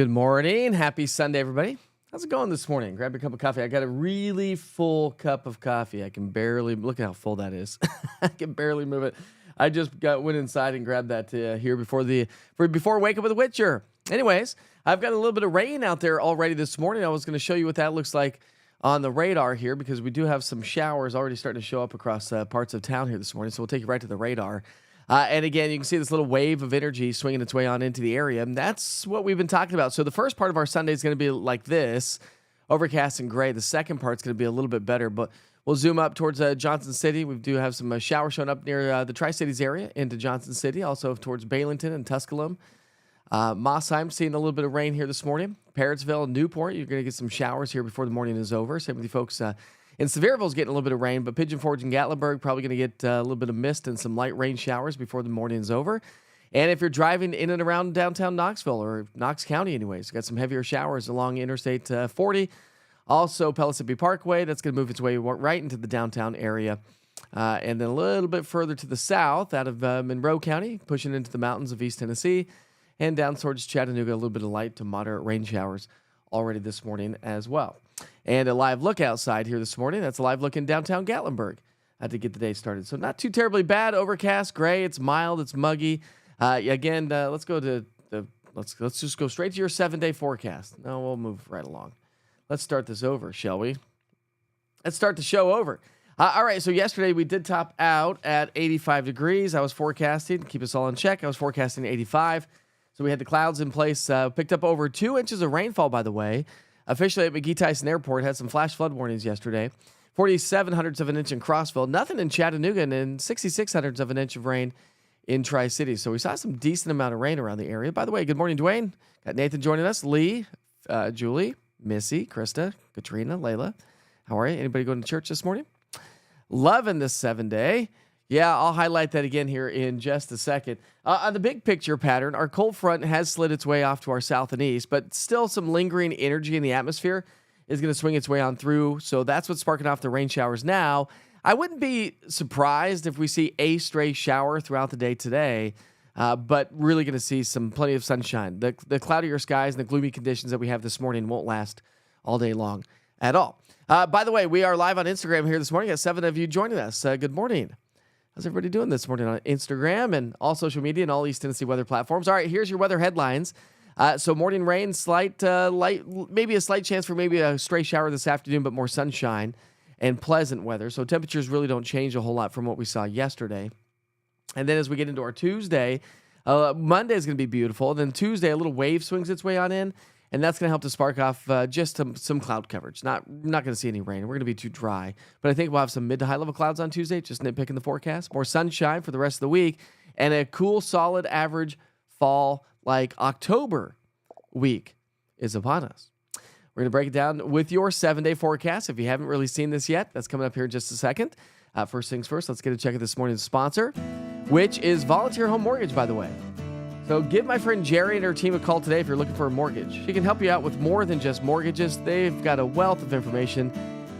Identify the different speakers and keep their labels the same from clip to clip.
Speaker 1: Good morning. Happy Sunday, everybody. How's it going this morning? Grab your cup of coffee. I got a really full cup of coffee. I can barely look at how full that is. I can barely move it. I just went inside and grabbed that here before Wake Up with the Witcher. Anyways, I've got a little bit of rain out there already this morning. I was going to show you what that looks like on the radar here because we do have some showers already starting to show up across parts of town here this morning. So we'll take you right to the radar. And again, you can see this little wave of energy swinging its way on into the area. And that's what we've been talking about. So the first part of our Sunday is going to be like this, overcast and gray. The second part's going to be a little bit better, but we'll zoom up towards Johnson City. We do have some showers showing up near the Tri-Cities area into Johnson City, also towards Baileyton and Tusculum. Mossheim seeing a little bit of rain here this morning. Parrotsville and Newport, you're going to get some showers here before the morning is over. Same with you folks in Sevierville's getting a little bit of rain, but Pigeon Forge and Gatlinburg probably going to get a little bit of mist and some light rain showers before the morning is over. And if you're driving in and around downtown Knoxville or Knox County anyways, got some heavier showers along Interstate 40. Also, Pellissippi Parkway, that's going to move its way right into the downtown area. And then a little bit further to the south out of Monroe County, pushing into the mountains of East Tennessee. And down towards Chattanooga, a little bit of light to moderate rain showers already this morning as well. And a live look outside here this morning. That's a live look in downtown Gatlinburg to get the day started. So not too terribly bad. Overcast, gray. It's mild. It's muggy. Again, let's just go straight to your 7-day forecast. No, we'll move right along. Let's start this over, shall we? Let's start the show over. All right, so yesterday we did top out at 85 degrees. I was forecasting, keep us all in check, I was forecasting 85. So we had the clouds in place, picked up over 2 inches of rainfall, by the way. Officially at McGee-Tyson Airport, had some flash flood warnings yesterday. 47 hundredths of an inch in Crossville, nothing in Chattanooga, and then 66 hundredths of an inch of rain in Tri-City. So we saw some decent amount of rain around the area. By the way, good morning, Dwayne. Got Nathan joining us, Lee, Julie, Missy, Krista, Katrina, Layla. How are you? Anybody going to church this morning? Loving this 7-day. Yeah, I'll highlight that again here in just a second. On the big picture pattern, our cold front has slid its way off to our south and east, but still some lingering energy in the atmosphere is going to swing its way on through. So that's what's sparking off the rain showers now. I wouldn't be surprised if we see a stray shower throughout the day today, but really going to see plenty of sunshine. The cloudier skies and the gloomy conditions that we have this morning won't last all day long at all. By the way, we are live on Instagram here this morning. Got 7 of you joining us. Good morning. How's everybody doing this morning on Instagram and all social media and all East Tennessee weather platforms? All right, here's your weather headlines. So morning rain, maybe a slight chance for maybe a stray shower this afternoon, but more sunshine and pleasant weather. So temperatures really don't change a whole lot from what we saw yesterday. And then as we get into our Tuesday, Monday is going to be beautiful. Then Tuesday, a little wave swings its way on in. And that's going to help to spark off just some cloud coverage. Not going to see any rain. We're going to be too dry. But I think we'll have some mid to high level clouds on Tuesday, just nitpicking the forecast. More sunshine for the rest of the week. And a cool, solid, average fall like October week is upon us. We're going to break it down with your 7-day forecast. If you haven't really seen this yet, that's coming up here in just a second. First things first, let's get a check of this morning's sponsor, which is Volunteer Home Mortgage, by the way. So give my friend Jerry and her team a call today if you're looking for a mortgage. She can help you out with more than just mortgages. They've got a wealth of information,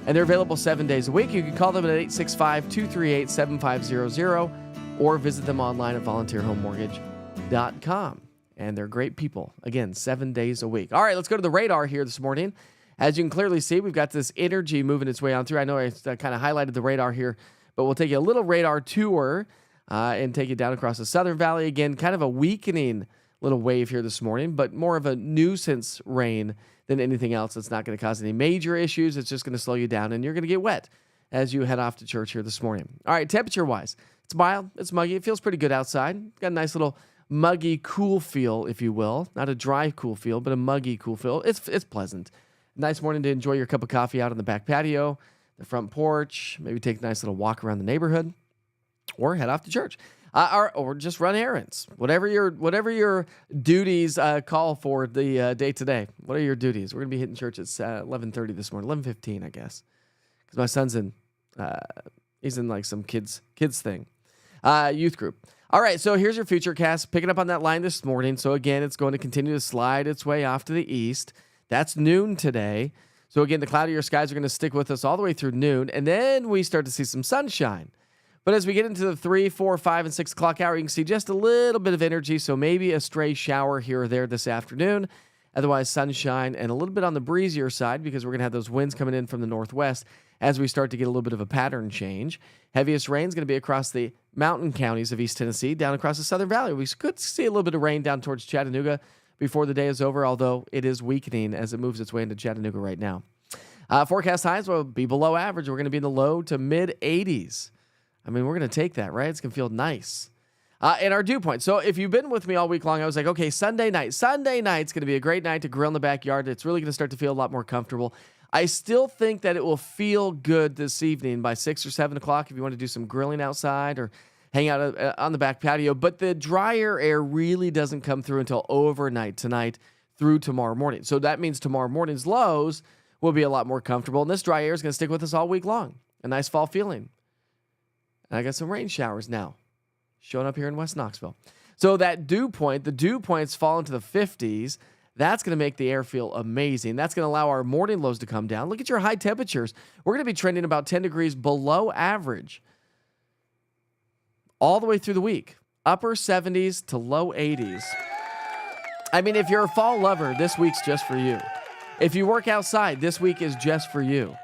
Speaker 1: and they're available 7 days a week. You can call them at 865-238-7500 or visit them online at volunteerhomemortgage.com. And they're great people. Again, 7 days a week. All right, let's go to the radar here this morning. As you can clearly see, we've got this energy moving its way on through. I know I kind of highlighted the radar here, but we'll take you a little radar tour and take it down across the Southern Valley. Again, kind of a weakening little wave here this morning, but more of a nuisance rain than anything else. It's not going to cause any major issues. It's just going to slow you down, and you're going to get wet as you head off to church here this morning. All right, temperature-wise, it's mild. It's muggy. It feels pretty good outside. Got a nice little muggy, cool feel, if you will. Not a dry, cool feel, but a muggy, cool feel. It's pleasant. Nice morning to enjoy your cup of coffee out on the back patio, the front porch, maybe take a nice little walk around the neighborhood, or head off to church, or just run errands. Whatever your duties call for the day today. What are your duties? We're gonna be hitting church at 11:30 this morning, 11:15, I guess, because my son's he's in like some kids thing, youth group. All right, so here's your futurecast, picking up on that line this morning. So again, it's going to continue to slide its way off to the east. That's noon today. So again, the cloudier skies are going to stick with us all the way through noon, and then we start to see some sunshine. But as we get into the 3, 4, 5, and 6 o'clock hour, you can see just a little bit of energy, so maybe a stray shower here or there this afternoon. Otherwise, sunshine and a little bit on the breezier side because we're going to have those winds coming in from the northwest as we start to get a little bit of a pattern change. Heaviest rain is going to be across the mountain counties of East Tennessee, down across the Southern Valley. We could see a little bit of rain down towards Chattanooga before the day is over, although it is weakening as it moves its way into Chattanooga right now. Forecast highs will be below average. We're going to be in the low to mid 80s. I mean, we're going to take that, right? It's going to feel nice. And our dew point. So if you've been with me all week long, I was like, okay, Sunday night's going to be a great night to grill in the backyard. It's really going to start to feel a lot more comfortable. I still think that it will feel good this evening by 6 or 7 o'clock if you want to do some grilling outside or hang out on the back patio. But the drier air really doesn't come through until overnight tonight through tomorrow morning. So that means tomorrow morning's lows will be a lot more comfortable. And this dry air is going to stick with us all week long. A nice fall feeling. And I got some rain showers now showing up here in West Knoxville. So that dew point, the dew points fall into the 50s. That's going to make the air feel amazing. That's going to allow our morning lows to come down. Look at your high temperatures. We're going to be trending about 10 degrees below average all the way through the week. Upper 70s to low 80s. I mean, if you're a fall lover, this week's just for you. If you work outside, this week is just for you.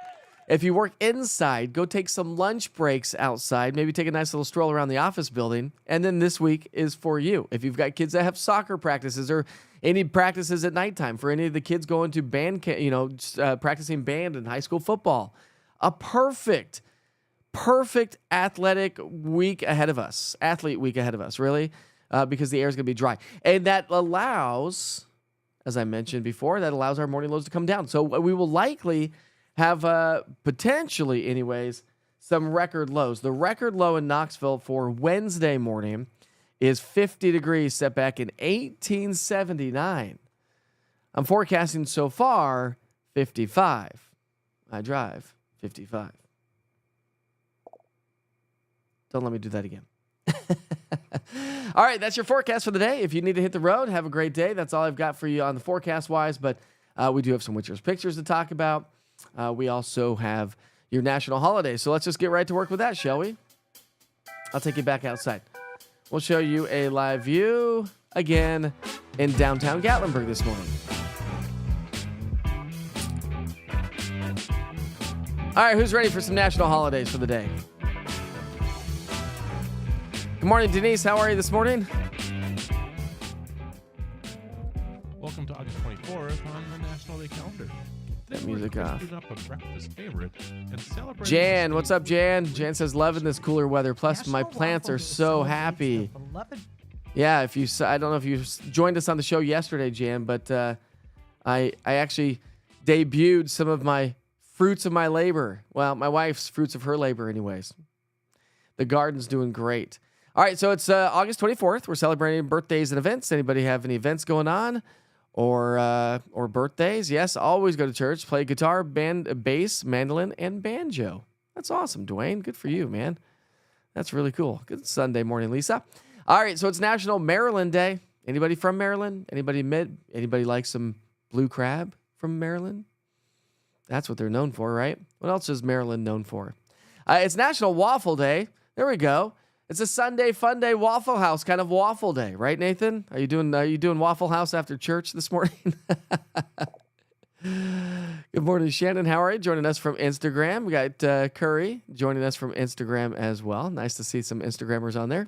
Speaker 1: If you work inside, go take some lunch breaks outside. Maybe take a nice little stroll around the office building. And then this week is for you. If you've got kids that have soccer practices or any practices at nighttime, for any of the kids going to band, practicing band and high school football, a perfect athletic week ahead of us. Athlete week ahead of us, really, because the air is going to be dry. And that allows, as I mentioned before, that allows our morning lows to come down. So we will likely have potentially, anyways, some record lows. The record low in Knoxville for Wednesday morning is 50 degrees, set back in 1879. I'm forecasting so far 55. I drive 55. Don't let me do that again. All right, that's your forecast for the day. If you need to hit the road, have a great day. That's all I've got for you on the forecast-wise, but we do have some Witcher's Pictures to talk about. We also have your national holidays. So let's just get right to work with that, shall we? I'll take you back outside. We'll show you a live view again in downtown Gatlinburg this morning. All right, who's ready for some national holidays for the day? Good morning, Denise. How are you this morning?
Speaker 2: Welcome to August 24th on the National Day calendar.
Speaker 1: That music off.
Speaker 2: Up a breakfast favorite and celebrate.
Speaker 1: Jan, what's up, Jan? Jan says, loving this cooler weather. Plus, my plants are so happy. Yeah, I don't know if you joined us on the show yesterday, Jan, but I actually debuted some of my fruits of my labor. Well, my wife's fruits of her labor, anyways. The garden's doing great. All right, so it's August 24th. We're celebrating birthdays and events. Anybody have any events going on? Or birthdays? Yes, always go to church, play guitar, bass, mandolin, and banjo. That's awesome, Dwayne. Good for you, man. That's really cool. Good Sunday morning, Lisa. All right, so it's National Maryland Day. Anybody from Maryland? Anybody like some blue crab from Maryland? That's what they're known for, right? What else is Maryland known for? It's National Waffle Day. There we go. It's a Sunday fun day, Waffle House kind of waffle day, right, Nathan? Are you doing Waffle House after church this morning? Good morning, Shannon. How are you? Joining us from Instagram. We got Curry joining us from Instagram as well. Nice to see some Instagrammers on there.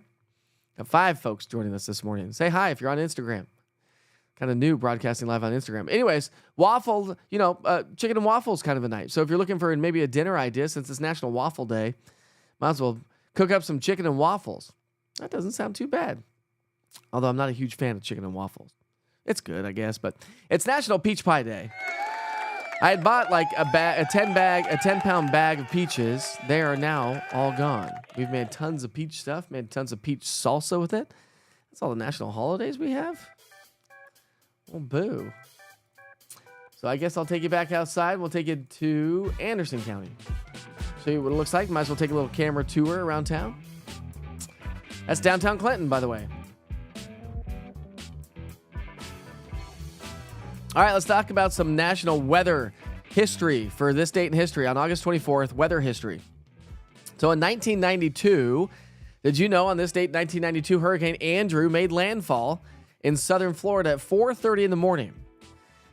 Speaker 1: Got 5 folks joining us this morning. Say hi if you're on Instagram. Kind of new broadcasting live on Instagram. Anyways, waffle, chicken and waffles kind of a night. So if you're looking for maybe a dinner idea, since it's National Waffle Day, might as well cook up some chicken and waffles. That doesn't sound too bad. Although I'm not a huge fan of chicken and waffles. It's good, I guess, but it's National Peach Pie Day. I had bought like a 10-pound bag of peaches. They are now all gone. We've made tons of peach stuff, made tons of peach salsa with it. That's all the national holidays we have. Oh, boo. So I guess I'll take you back outside. We'll take you to Anderson County. Show you what it looks like. Might as well take a little camera tour around town. That's downtown Clinton, by the way. All right, let's talk about some national weather history for this date in history. On August 24th, weather history. So in 1992, did you know on this date, 1992, Hurricane Andrew made landfall in southern Florida at 4:30 in the morning.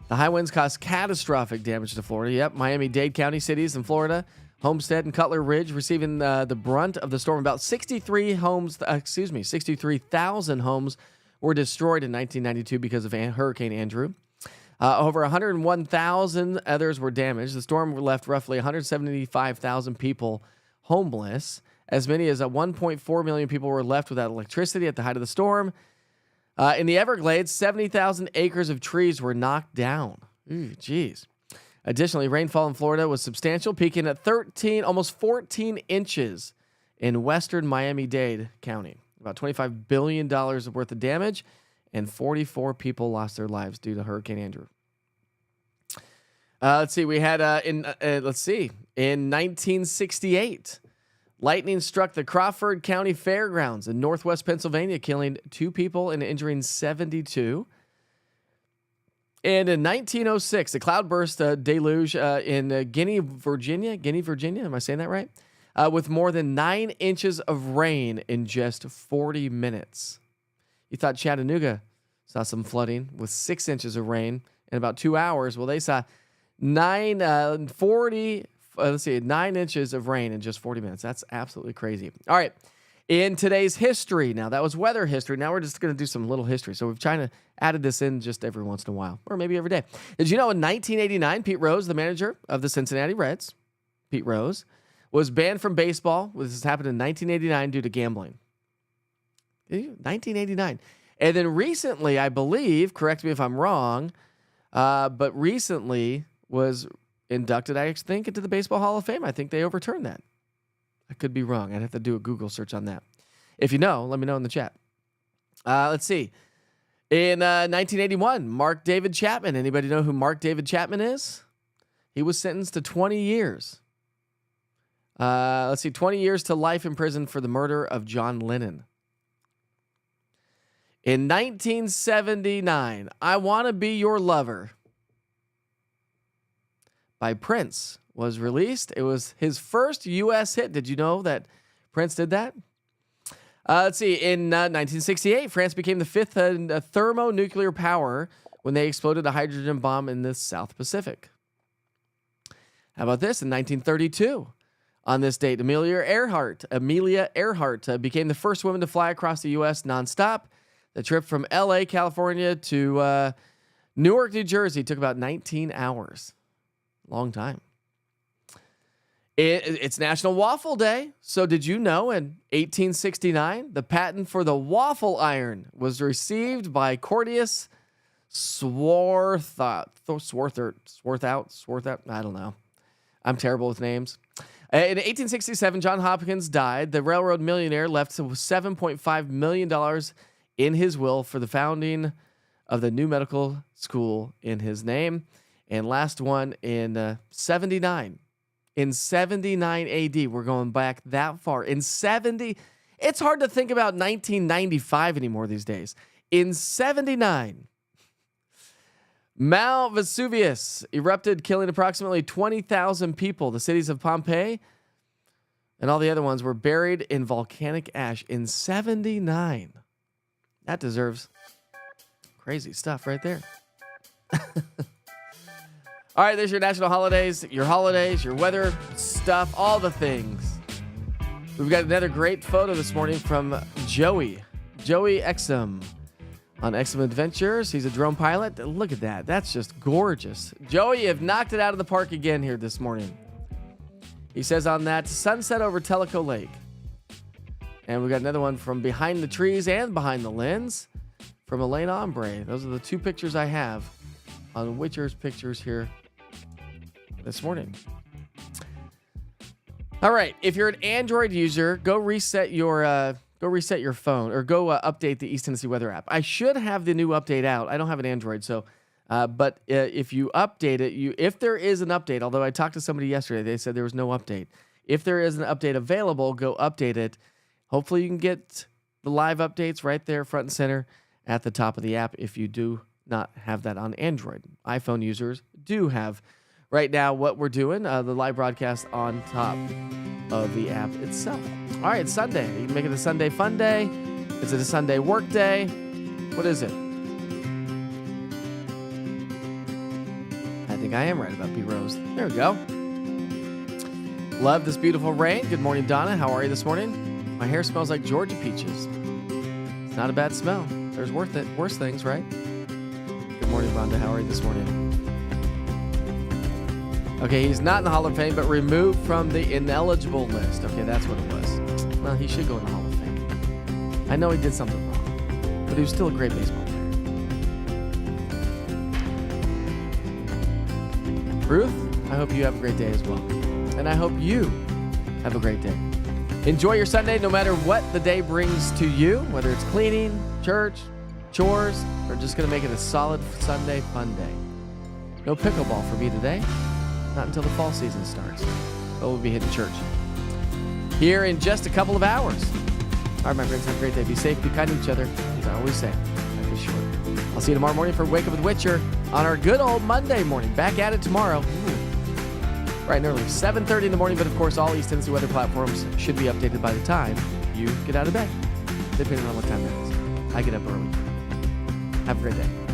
Speaker 1: The high winds caused catastrophic damage to Florida. Yep, Miami-Dade County cities in Florida, Homestead and Cutler Ridge receiving the brunt of the storm. About 63,000 homes were destroyed in 1992 because of Hurricane Andrew. Over 101,000 others were damaged. The storm left roughly 175,000 people homeless. As many as 1.4 million people were left without electricity at the height of the storm. In the Everglades, 70,000 acres of trees were knocked down. Ooh, geez. Additionally, rainfall in Florida was substantial, peaking at almost 14 inches in western Miami-Dade County. About $25 billion worth of damage, and 44 people lost their lives due to Hurricane Andrew. Let's see. We had in 1968, lightning struck the Crawford County Fairgrounds in northwest Pennsylvania, killing 2 people and injuring 72. And in 1906, a cloudburst deluge in Guinea, Virginia. Am I saying that right? With more than 9 inches of rain in just 40 minutes. You thought Chattanooga saw some flooding with 6 inches of rain in about 2 hours. Well, they saw 9 inches of rain in just 40 minutes. That's absolutely crazy. All right. In today's history, now that was weather history. Now we're just going to do some little history. So we've kind of added this in just every once in a while, or maybe every day. Did you know in 1989, Pete Rose, the manager of the Cincinnati Reds, Pete Rose, was banned from baseball. This happened in 1989 due to gambling. 1989. And then recently, I believe, correct me if I'm wrong, but recently was inducted, I think, into the Baseball Hall of Fame. I think they overturned that. I could be wrong. I'd have to do a Google search on that. If you know, let me know in the chat. Let's see. In 1981, Mark David Chapman. Anybody know who Mark David Chapman is? He was sentenced to 20 years. 20 years to life in prison for the murder of John Lennon. In 1979, I Want to Be Your Lover by Prince was released. It was his first U.S. hit. Did you know that Prince did that? Let's see. In 1968, France became the 5th thermonuclear power when they exploded a hydrogen bomb in the South Pacific. How about this? In 1932, on this date, Amelia Earhart became the first woman to fly across the U.S. nonstop. The trip from L.A., California to Newark, New Jersey took about 19 hours. Long time. It's National Waffle Day. So did you know in 1869, the patent for the waffle iron was received by Cornelius Swarthout. I don't know. I'm terrible with names. In 1867, John Hopkins died. The railroad millionaire left $7.5 million in his will for the founding of the new medical school in his name. And last one in 79. In 79 AD, we're going back that far. It's hard to think about 1995 anymore these days. In 79, Mount Vesuvius erupted, killing approximately 20,000 people. The cities of Pompeii and all the other ones were buried in volcanic ash in 79. That deserves crazy stuff right there. All right, there's your national holidays, your weather stuff, all the things. We've got another great photo this morning from Joey Exum on Exum Adventures. He's a drone pilot. Look at that. That's just gorgeous. Joey, you've knocked it out of the park again here this morning. He says on that, sunset over Tellico Lake. And we've got another one from behind the trees and behind the lens from Elaine Ombre. Those are the 2 pictures I have on Witcher's Pictures here this morning. All right, if you're an Android user, go reset your phone or go update the East Tennessee Weather app. I should have the new update out. I don't have an Android, so but if you update it, if there is an update, although I talked to somebody yesterday, they said there was no update. If there is an update available, go update it. Hopefully you can get the live updates right there front and center at the top of the app if you do not have that on Android. iPhone users do have right now what we're doing, the live broadcast on top of the app itself. All right, it's Sunday. You can make it a Sunday fun day. Is it a Sunday work day? What is it? I think I am right about B. Rose. There we go. Love this beautiful rain. Good morning, Donna. How are you this morning? My hair smells like Georgia peaches. It's not a bad smell. There's worse things, right? Good morning, Rhonda. How are you this morning? Okay, he's not in the Hall of Fame, but removed from the ineligible list. Okay, that's what it was. Well, he should go in the Hall of Fame. I know he did something wrong, but he was still a great baseball player. Ruth, I hope you have a great day as well. And I hope you have a great day. Enjoy your Sunday no matter what the day brings to you, whether it's cleaning, church, chores, or just going to make it a solid Sunday fun day. No pickleball for me today. Not until the fall season starts. But we'll be hitting church here in just a couple of hours. All right, my friends, have a great day. Be safe, be kind to each other, as I always say. Life is short. I'll see you tomorrow morning for Wake Up with Witcher on our good old Monday morning. Back at it tomorrow. Right and early, 7:30 in the morning, but of course, all East Tennessee weather platforms should be updated by the time you get out of bed, depending on what time it is. I get up early. Have a great day.